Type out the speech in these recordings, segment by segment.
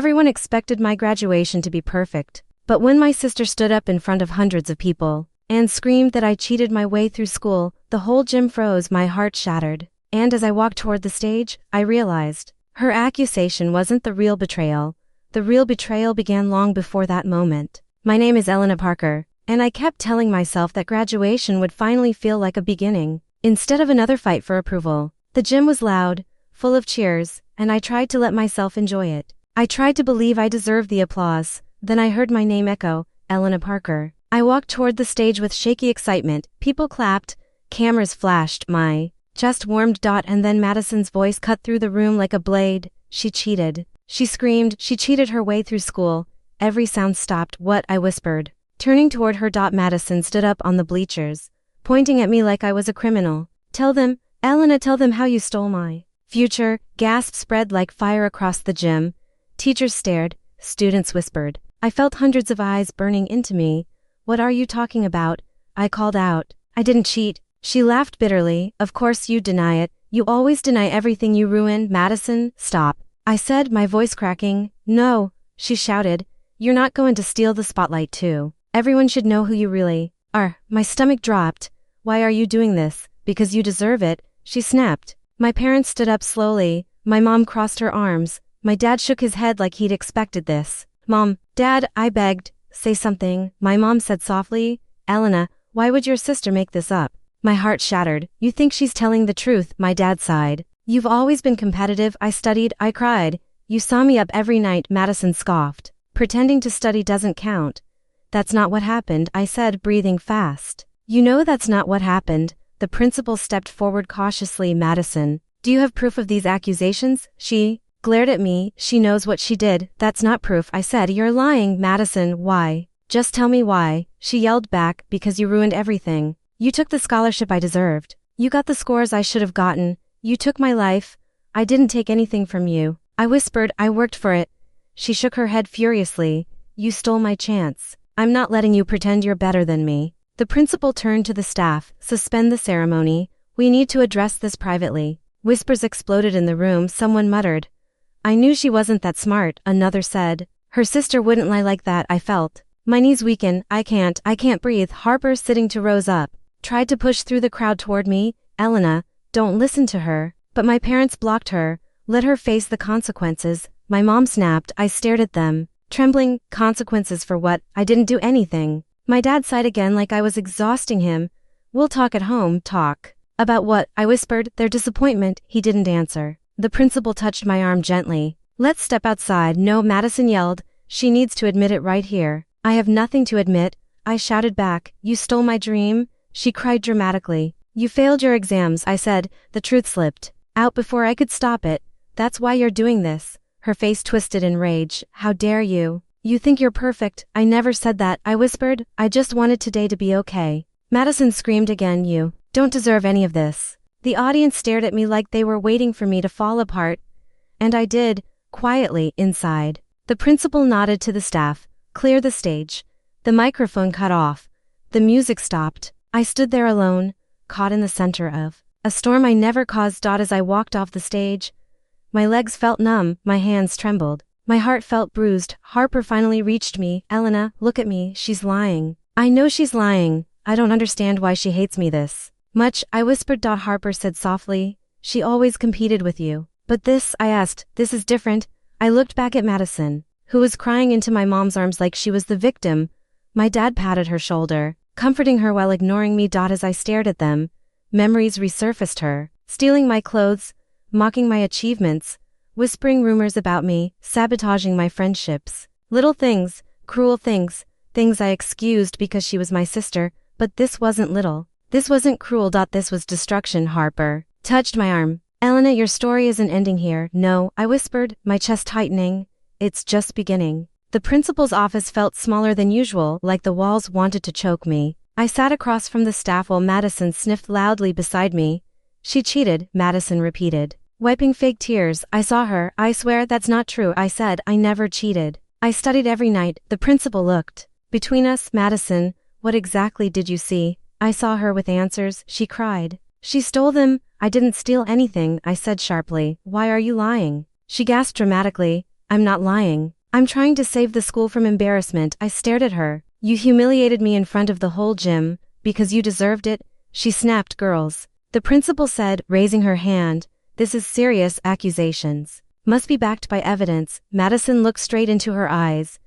Everyone expected my graduation to be perfect. But when my sister stood up in front of hundreds of people and screamed that I cheated my way through school, the whole gym froze, my heart shattered. And as I walked toward the stage, I realized her accusation wasn't the real betrayal. The real betrayal began long before that moment. My name is Elena Parker, and I kept telling myself that graduation would finally feel like a beginning, instead of another fight for approval. The gym was loud, full of cheers, and I tried to let myself enjoy it. I tried to believe I deserved the applause. Then I heard my name echo, Elena Parker. I walked toward the stage with shaky excitement. People clapped, cameras flashed, my chest warmed. And then Madison's voice cut through the room like a blade. She cheated. She screamed. She cheated her way through school. Every sound stopped. What? I whispered. Turning toward her. Madison stood up on the bleachers, pointing at me like I was a criminal. Tell them, Elena, tell them how you stole my future. Gasps spread like fire across the gym. Teachers stared. Students whispered. I felt hundreds of eyes burning into me. What are you talking about? I called out. I didn't cheat. She laughed bitterly. Of course you deny it. You always deny everything you ruin. Madison, stop. I said, my voice cracking. No, she shouted. You're not going to steal the spotlight too. Everyone should know who you really are. My stomach dropped. Why are you doing this? Because you deserve it, she snapped. My parents stood up slowly. My mom crossed her arms. My dad shook his head like he'd expected this. Mom, Dad, I begged, say something. My mom said softly, Elena, why would your sister make this up? My heart shattered. You think she's telling the truth? My dad sighed. You've always been competitive. I studied, I cried. You saw me up every night, Madison scoffed. Pretending to study doesn't count. That's not what happened, I said, breathing fast. You know that's not what happened. The principal stepped forward cautiously. Madison, do you have proof of these accusations? She glared at me. She knows what she did. That's not proof, I said. You're lying. Madison, why? Just tell me why. She yelled back. Because you ruined everything. You took the scholarship I deserved. You got the scores I should have gotten. You took my life. I didn't take anything from you. I whispered, I worked for it. She shook her head furiously. You stole my chance. I'm not letting you pretend you're better than me. The principal turned to the staff. Suspend the ceremony. We need to address this privately. Whispers exploded in the room. Someone muttered. I knew she wasn't that smart, another said. Her sister wouldn't lie like that, I felt. My knees weaken. I can't breathe. Harper, sitting to rose up, tried to push through the crowd toward me. Elena, don't listen to her. But my parents blocked her. Let her face the consequences. My mom snapped. I stared at them, trembling. Consequences for what? I didn't do anything. My dad sighed again like I was exhausting him. We'll talk at home. Talk. About what? I whispered. Their disappointment. He didn't answer. The principal touched my arm gently. Let's step outside. No, Madison yelled. She needs to admit it right here. I have nothing to admit. I shouted back. You stole my dream? She cried dramatically. You failed your exams, I said. The truth slipped out before I could stop it. That's why you're doing this. Her face twisted in rage. How dare you? You think you're perfect. I never said that, I whispered. I just wanted today to be okay. Madison screamed again. You don't deserve any of this. The audience stared at me like they were waiting for me to fall apart. And I did, quietly, inside. The principal nodded to the staff. Clear the stage. The microphone cut off. The music stopped. I stood there alone, caught in the center of a storm I never caused. As I walked off the stage, my legs felt numb, my hands trembled. My heart felt bruised. Harper finally reached me. Elena, look at me, she's lying. I know she's lying. I don't understand why she hates me this much, I whispered. Harper said softly, she always competed with you. But this, I asked, this is different. I looked back at Madison, who was crying into my mom's arms like she was the victim. My dad patted her shoulder, comforting her while ignoring me. As I stared at them, memories resurfaced. Her stealing my clothes, mocking my achievements, whispering rumors about me, sabotaging my friendships. Little things, cruel things, things I excused because she was my sister. But this wasn't little. This wasn't cruel. This was destruction. Harper touched my arm. Elena, your story isn't ending here. No, I whispered, my chest tightening. It's just beginning. The principal's office felt smaller than usual, like the walls wanted to choke me. I sat across from the staff while Madison sniffed loudly beside me. She cheated, Madison repeated, wiping fake tears. I saw her. I swear that's not true, I said. I never cheated. I studied every night. The principal looked between us. Madison, what exactly did you see? I saw her with answers, she cried. She stole them. I didn't steal anything, I said sharply. Why are you lying? She gasped dramatically. I'm not lying. I'm trying to save the school from embarrassment. I stared at her. You humiliated me in front of the whole gym, because you deserved it, she snapped. Girls. The principal said, raising her hand, this is serious accusations. Must be backed by evidence. Madison looked straight into her eyes.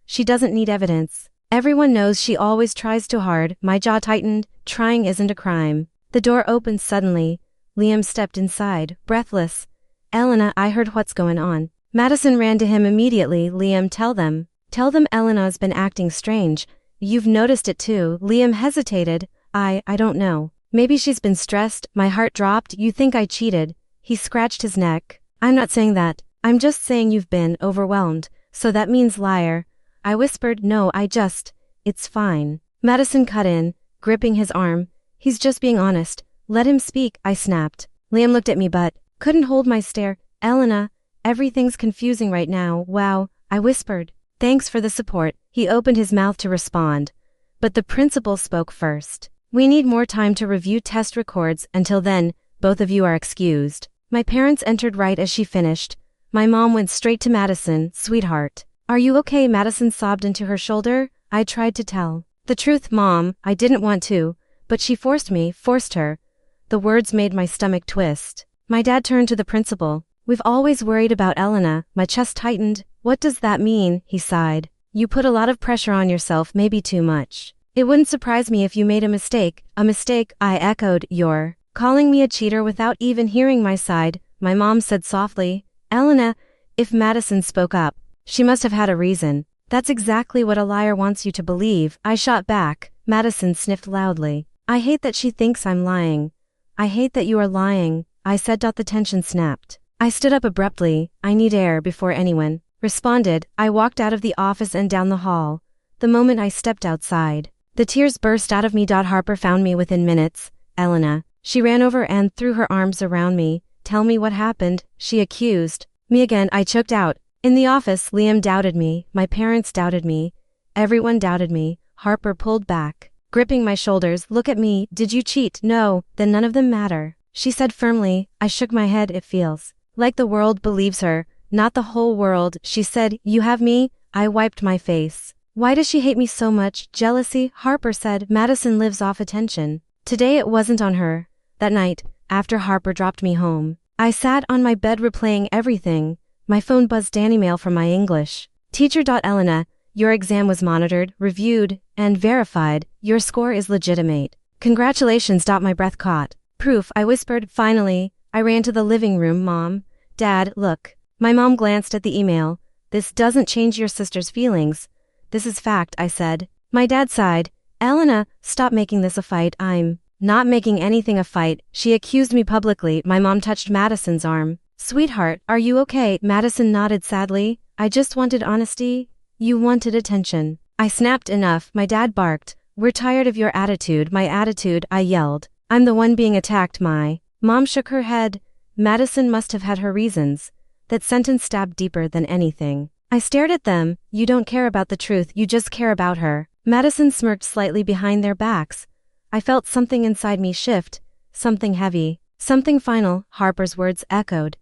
She doesn't need evidence. Everyone knows she always tries too hard. My jaw tightened. Trying isn't a crime. The door opened suddenly. Liam stepped inside, breathless. Elena, I heard what's going on. Madison ran to him immediately. Liam, tell them. Tell them Elena's been acting strange. You've noticed it too. Liam hesitated. I don't know. Maybe she's been stressed. My heart dropped. You think I cheated? He scratched his neck. I'm not saying that. I'm just saying you've been overwhelmed. So that means liar. I whispered, no, it's fine. Madison cut in, gripping his arm. He's just being honest. Let him speak, I snapped. Liam looked at me but couldn't hold my stare. Elena, everything's confusing right now. Wow, I whispered. Thanks for the support. He opened his mouth to respond. But the principal spoke first. We need more time to review test records. Until then, both of you are excused. My parents entered right as she finished. My mom went straight to Madison. Sweetheart. Are you okay? Madison sobbed into her shoulder. I tried to tell the truth, Mom. I didn't want to, but she forced her. The words made my stomach twist. My dad turned to the principal. We've always worried about Elena. My chest tightened. What does that mean? He sighed. You put a lot of pressure on yourself, maybe too much. It wouldn't surprise me if you made a mistake. A mistake, I echoed. You're calling me a cheater without even hearing my side, my mom said softly. Elena, if Madison spoke up, she must have had a reason. That's exactly what a liar wants you to believe, I shot back. Madison sniffed loudly. I hate that she thinks I'm lying. I hate that you are lying, I said. The tension snapped. I stood up abruptly. I need air before anyone responded. I walked out of the office and down the hall. The moment I stepped outside, the tears burst out of me. Harper found me within minutes. Elena. She ran over and threw her arms around me. Tell me what happened, she accused. Me again, I choked out. In the office, Liam doubted me, my parents doubted me, everyone doubted me. Harper pulled back, gripping my shoulders. Look at me, did you cheat? No, then none of them matter, she said firmly. I shook my head. It feels like the world believes her, not the whole world, she said. You have me? I wiped my face. Why does she hate me so much? Jealousy, Harper said. Madison lives off attention. Today it wasn't on her. That night, after Harper dropped me home, I sat on my bed replaying everything. My phone buzzed. An email from my English teacher. Elena, your exam was monitored, reviewed, and verified. Your score is legitimate. Congratulations. My breath caught. Proof, I whispered. Finally, I ran to the living room. Mom, Dad, look. My mom glanced at the email. This doesn't change your sister's feelings. This is fact, I said. My dad sighed. Elena, stop making this a fight. I'm not making anything a fight. She accused me publicly. My mom touched Madison's arm. Sweetheart, are you okay? Madison nodded sadly. I just wanted honesty. You wanted attention. I snapped. Enough. My dad barked. We're tired of your attitude. My attitude, I yelled. I'm the one being attacked. My mom shook her head. Madison must have had her reasons. That sentence stabbed deeper than anything. I stared at them. You don't care about the truth, you just care about her. Madison smirked slightly behind their backs. I felt something inside me shift. Something heavy. Something final. Harper's words echoed.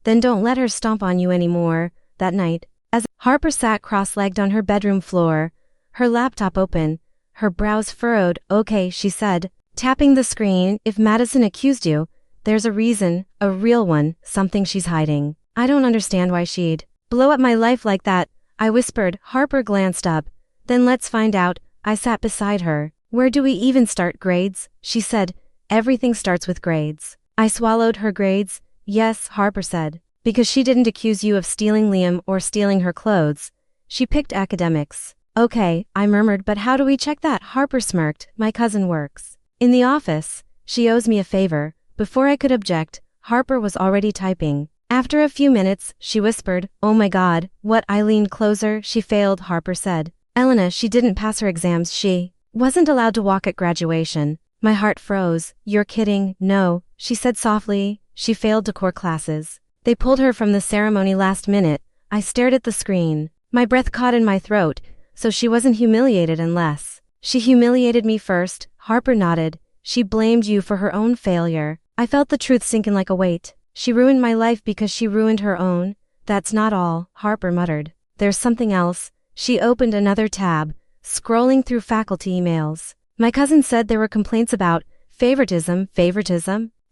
Then don't let her stomp on you anymore. That night, as Harper sat cross-legged on her bedroom floor, her laptop open, her brows furrowed. Okay, she said, tapping the screen. If Madison accused you, there's a reason, a real one, something she's hiding. I don't understand why she'd blow up my life like that, I whispered. Harper glanced up. Then let's find out. I sat beside her. Where do we even start? Grades, she said. Everything starts with grades. I swallowed. Her grades? Yes, Harper said. Because she didn't accuse you of stealing Liam or stealing her clothes. She picked academics. Okay, I murmured, but how do we check that? Harper smirked. My cousin works in the office. She owes me a favor. Before I could object, Harper was already typing. After a few minutes, she whispered, oh my God, what? I leaned closer. She failed, Harper said. Elena, she didn't pass her exams. She wasn't allowed to walk at graduation. My heart froze. You're kidding? No, she said softly. She failed decor classes. They pulled her from the ceremony last minute. I stared at the screen. My breath caught in my throat. So she wasn't humiliated unless she humiliated me first. Harper nodded. She blamed you for her own failure. I felt the truth sink in like a weight. She ruined my life because she ruined her own. That's not all, Harper muttered. There's something else. She opened another tab, scrolling through faculty emails. My cousin said there were complaints about favoritism.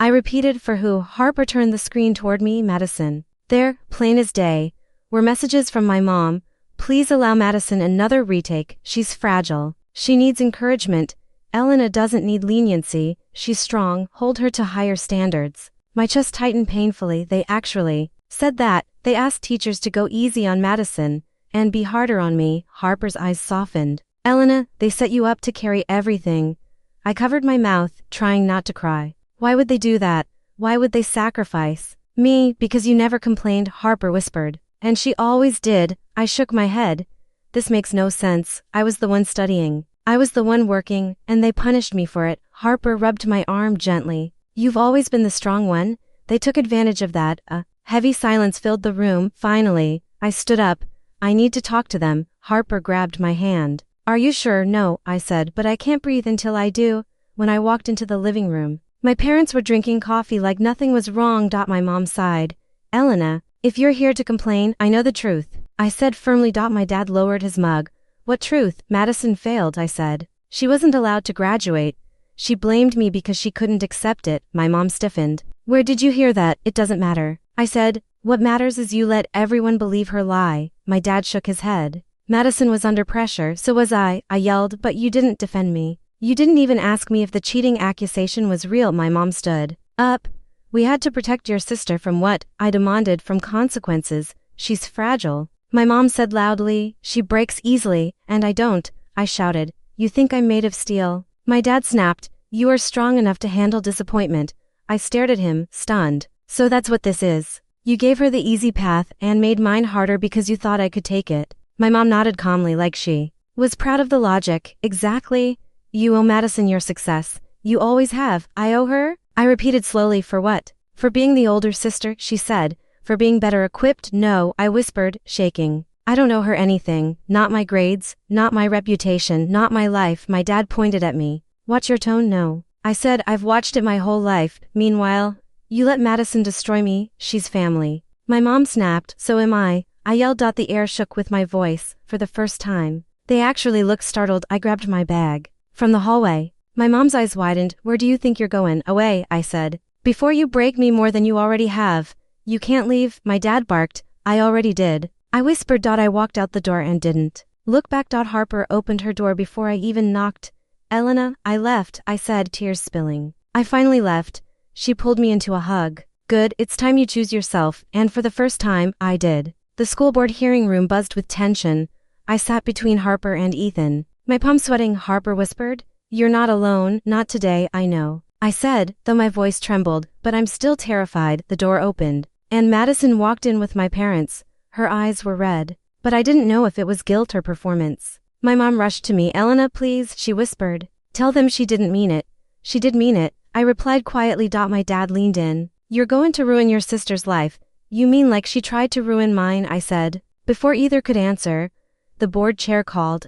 I repeated for who. Harper turned the screen toward me. Madison. There, plain as day, were messages from my mom. Please allow Madison another retake. She's fragile. She needs encouragement. Elena doesn't need leniency. She's strong. Hold her to higher standards. My chest tightened painfully. They actually said that. They asked teachers to go easy on Madison and be harder on me. Harper's eyes softened. Elena, they set you up to carry everything. I covered my mouth, trying not to cry. Why would they do that? Why would they sacrifice me? Because you never complained, Harper whispered. And she always did. I shook my head. This makes no sense. I was the one studying. I was the one working, and they punished me for it. Harper rubbed my arm gently. You've always been the strong one. They took advantage of that. A heavy silence filled the room. Finally, I stood up. I need to talk to them. Harper grabbed my hand. Are you sure? No, I said, but I can't breathe until I do. When I walked into the living room, my parents were drinking coffee like nothing was wrong. My mom sighed. Elena, if you're here to complain, I know the truth, I said firmly. My dad lowered his mug. What truth? Madison failed, I said. She wasn't allowed to graduate. She blamed me because she couldn't accept it. My mom stiffened. Where did you hear that? It doesn't matter, I said. What matters is you let everyone believe her lie. My dad shook his head. Madison was under pressure, so was I yelled, but you didn't defend me. You didn't even ask me if the cheating accusation was real. My mom stood up. We had to protect your sister from what? I demanded. From consequences. She's fragile. My mom said loudly. She breaks easily, and I don't. I shouted. You think I'm made of steel? My dad snapped. You are strong enough to handle disappointment. I stared at him, stunned. So that's what this is. You gave her the easy path and made mine harder because you thought I could take it. My mom nodded calmly like she was proud of the logic. Exactly. You owe Madison your success. You always have. I owe her? I repeated slowly. For what? For being the older sister, she said. For being better equipped? No, I whispered, shaking. I don't owe her anything. Not my grades, not my reputation, not my life. My dad pointed at me. Watch your tone. No. I said, I've watched it my whole life. Meanwhile, you let Madison destroy me. She's family. My mom snapped. So am I. I yelled. The air shook with my voice. For the first time, they actually looked startled. I grabbed my bag from the hallway. My mom's eyes widened. Where do you think you're going? Away, I said. Before you break me more than you already have. You can't leave. My dad barked. I already did. I whispered. I walked out the door and didn't look back. Harper opened her door before I even knocked. Elena, I left, I said, tears spilling. I finally left. She pulled me into a hug. Good, it's time you choose yourself. And for the first time, I did. The school board hearing room buzzed with tension. I sat between Harper and Ethan. My palms sweating. Harper whispered. You're not alone, not today, I know. I said, though my voice trembled, but I'm still terrified. The door opened, and Madison walked in with my parents. Her eyes were red, but I didn't know if it was guilt or performance. My mom rushed to me. Elena, please, she whispered. Tell them she didn't mean it. She did mean it, I replied quietly. My dad leaned in. You're going to ruin your sister's life. You mean like she tried to ruin mine? I said. Before either could answer, the board chair called.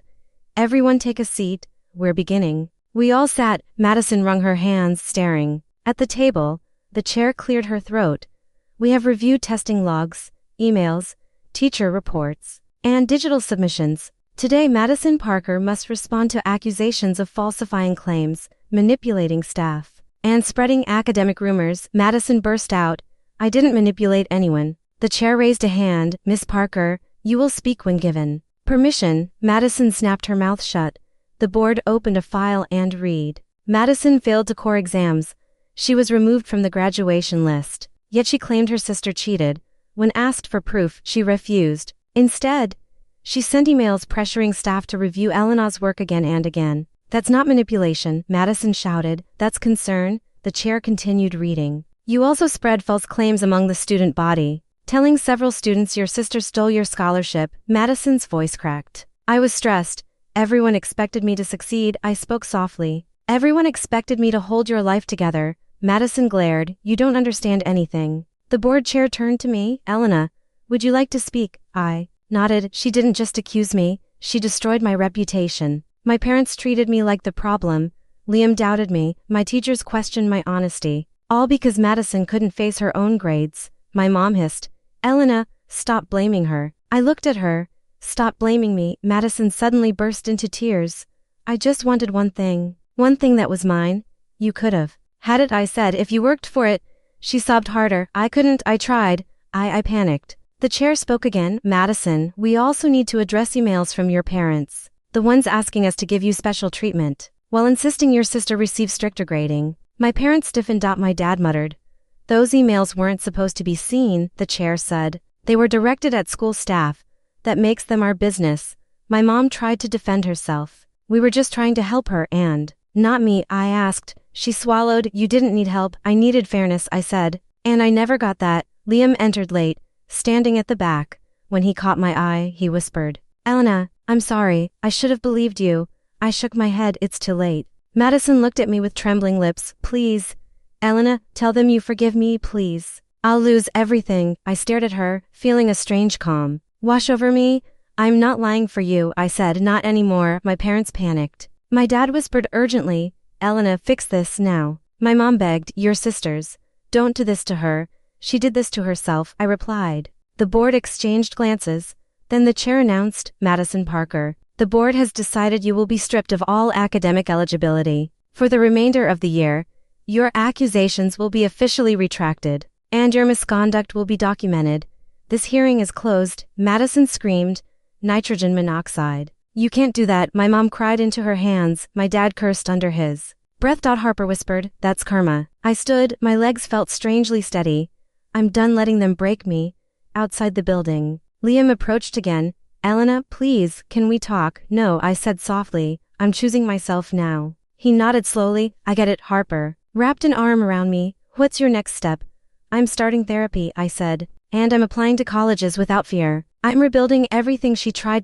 Everyone take a seat. We're beginning. We all sat. Madison wrung her hands, staring. At the table, the chair cleared her throat. We have reviewed testing logs, emails, teacher reports, and digital submissions. Today Madison Parker must respond to accusations of falsifying claims, manipulating staff, and spreading academic rumors. Madison burst out. I didn't manipulate anyone. The chair raised a hand. Miss Parker, you will speak when given permission. Madison snapped her mouth shut. The board opened a file and read. Madison failed to core exams. She was removed from the graduation list. Yet she claimed her sister cheated. When asked for proof, she refused. Instead, she sent emails pressuring staff to review Elena's work again and again. That's not manipulation, Madison shouted. That's concern. The chair continued reading. You also spread false claims among the student body, telling several students your sister stole your scholarship. Madison's voice cracked. I was stressed. Everyone expected me to succeed. I spoke softly. Everyone expected me to hold your life together. Madison glared. You don't understand anything. The board chair turned to me. Elena, would you like to speak? I nodded. She didn't just accuse me. She destroyed my reputation. My parents treated me like the problem. Liam doubted me. My teachers questioned my honesty. All because Madison couldn't face her own grades. My mom hissed. Elena, Stop blaming her. I looked at her. Stop blaming me. Madison suddenly burst into tears. I just wanted one thing that was mine. You could have had it, I said, if you worked for it. She sobbed harder. I couldn't, I tried. I panicked. The chair spoke again. Madison, we also need to address emails from your parents. The ones asking us to give you special treatment, while insisting your sister receive stricter grading. My parents stiffened. My dad muttered. Those emails weren't supposed to be seen, the chair said. They were directed at school staff. That makes them our business. My mom tried to defend herself. We were just trying to help her and, not me, I asked. She swallowed. You didn't need help. I needed fairness, I said. And I never got that. Liam entered late, standing at the back. When he caught my eye, he whispered, Elena, I'm sorry. I should have believed you. I shook my head. It's too late. Madison looked at me with trembling lips. Please. Elena, tell them you forgive me, please. I'll lose everything. I stared at her, feeling a strange calm wash over me. I'm not lying for you, I said. Not anymore. My parents panicked. My dad whispered urgently, Elena, fix this now. My mom begged, your sisters. Don't do this to her. She did this to herself, I replied. The board exchanged glances. Then the chair announced, Madison Parker. The board has decided you will be stripped of all academic eligibility. For the remainder of the year, your accusations will be officially retracted, and your misconduct will be documented. This hearing is closed. Madison screamed, nitrogen monoxide. You can't do that, my mom cried into her hands. My dad cursed under his breath. Harper whispered, that's karma. I stood, my legs felt strangely steady. I'm done letting them break me. Outside the building, Liam approached again. Elena, please, can we talk? No, I said softly, I'm choosing myself now. He nodded slowly. I get it, Harper wrapped an arm around me. What's your next step? I'm starting therapy, I said, and I'm applying to colleges without fear. I'm rebuilding everything she tried